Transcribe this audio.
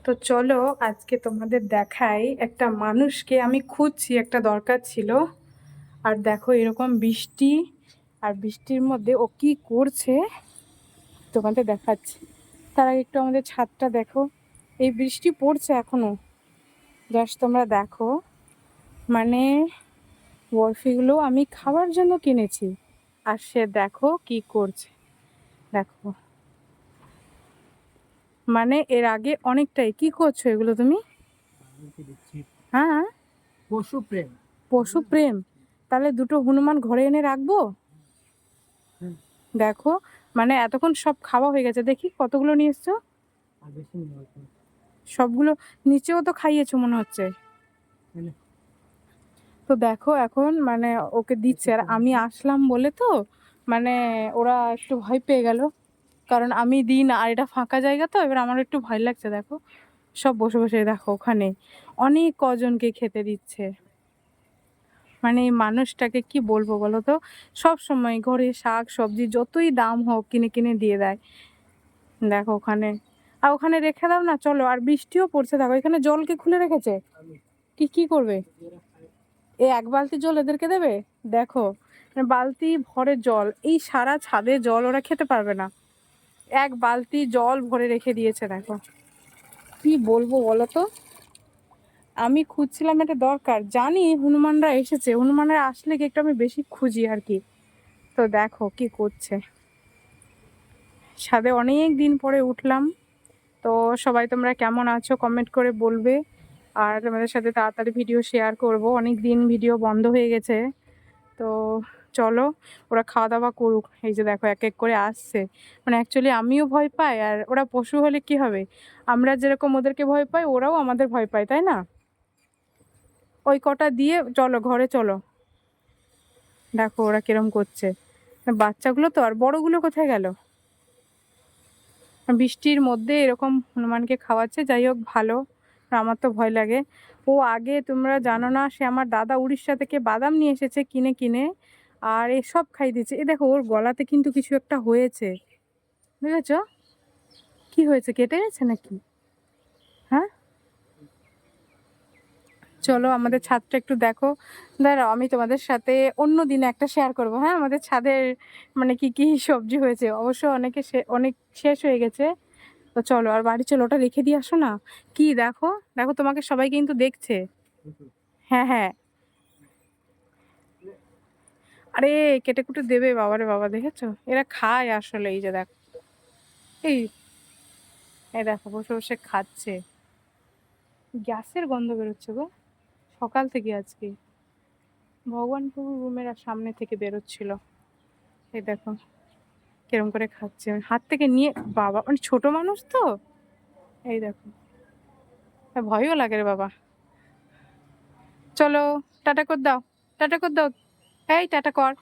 তো চলো আজকে তোমাদের দেখাই একটা মানুষকে আমি খুঁজছি, একটা দরকার ছিল। আর দেখো এরকম বৃষ্টি, আর বৃষ্টির মধ্যে ও কি করছে তোমাদের দেখাচ্ছি। তার আগে একটু আমাদের ছাদটা দেখো, এই বৃষ্টি পড়ছে এখনো, জাস্ট তোমরা দেখো। মানে বরফিগুলো আমি খাওয়ার জন্য কিনেছি, আর সে দেখো কি করছে। দেখো মানে এর আগে অনেকটাই। কি করছো এগুলো তুমি? হ্যাঁ, পশু প্রেম। পশু প্রেম। তাহলে দুটো হনুমান ঘরে এনে রাখবো। দেখো মানে এতক্ষণ সব খাওয়া হয়ে গেছে, দেখি কতগুলো নিয়ে এসছো। সবগুলো নিচেও তো খাইয়েছো মনে হচ্ছে। তো দেখো এখন মানে ওকে দিচ্ছে, আর আমি আসলাম বলে তো মানে ওরা একটু ভয় পেয়ে গেল, কারণ আমি দিই না, আর এটা ফাঁকা জায়গা তো, এবার আমার একটু ভয় লাগছে। দেখো সব বসে বসে দেখো ওখানে অনেক কজনকে খেতে দিচ্ছে। মানে এই মানুষটাকে কি বলবো বলো তো, সব সময় ঘরে শাক সবজি যতই দাম হোক কিনে কিনে দিয়ে দেয়। দেখো ওখানে, আর ওখানে রেখে দাও না, চলো। আর বৃষ্টিও পড়ছে, দেখো এখানে জলকে খুলে রেখেছে। কি কি করবে? এই এক বালতি জল এদেরকে দেবে? দেখো মানে বালতি ভরে জল, এই সারা ছাদে জল ওরা খেতে পারবে না, এক বালতি জল ভরে রেখে দিয়েছে। দেখো কি বলবো বলো তো। আমি খুঁজছিলাম, এটা দরকার, জানি হনুমানরা এসেছে, হনুমানরা আসলে কি একটু আমি বেশি খুঁজি আর কি। তো দেখো কি করছে। ছাদে অনেক দিন পরে উঠলাম। তো সবাই তোমরা কেমন আছো কমেন্ট করে বলবে, আর তোমাদের সাথে তাড়াতাড়ি ভিডিও শেয়ার করব, অনেক দিন ভিডিও বন্ধ হয়ে গেছে। তো চলো ওরা খাওয়া দাওয়া করুক। এই যে দেখো এক এক করে আসছে। মানে অ্যাকচুয়ালি আমিও ভয় পাই, আর ওরা পশু হলে কি হবে, আমরা যেরকম ওদেরকে ভয় পাই ওরাও আমাদের ভয় পায়, তাই না? ওই কটা দিয়ে চলো ঘরে চলো। দেখো ওরা কিরম করছে, বাচ্চাগুলো তো, আর বড়গুলো কোথায় গেল? বৃষ্টির মধ্যে এরকম হনুমানকে খাওয়াচ্ছে, যাই হোক ভালো। আমার তো ভয় লাগে। ও আগে তোমরা জানো না, সে আমার দাদা উড়িষ্যা থেকে বাদাম নিয়ে এসেছে কিনে কিনে, আর এসব খাই দিচ্ছে। এ দেখো ওর গলাতে কিন্তু কিছু একটা হয়েছে, বুঝেছো? কি হয়েছে, কেটে গেছে নাকি? হ্যাঁ, চলো আমাদের ছাদটা একটু দেখো। দাঁড়াও আমি তোমাদের সাথে অন্য দিনে একটা শেয়ার করব। হ্যাঁ, আমাদের ছাদের মানে কি কি সবজি হয়েছে, অবশ্য অনেক শেষ হয়ে গেছে। তো চলো আর বাড়ি চলো, ওটা রেখে দিয়ে আসো না। কি দেখো, দেখো তোমাকে সবাই কিন্তু দেখছে। হ্যাঁ হ্যাঁ, আরে কেটে কুটে দেবে, বাবারে বাবা, দেখেছো এরা খায় আসলে। এই যে দেখো, এই এই দেখো বসে বসে খাচ্ছে। গ্যাসের গন্ধ বেরোচ্ছে গো সকাল থেকে আজকে, ভগবানপুর রুমের সামনে থেকে বেরোচ্ছিল। এই দেখো কিরম করে খাচ্ছে, হাত থেকে নিয়ে। বাবা মানে ছোট মানুষ তো, এই দেখো, ভয়ও লাগে রে বাবা। চলো টাটা কর দাও, টাটা কর দাও, এই টাটা কর।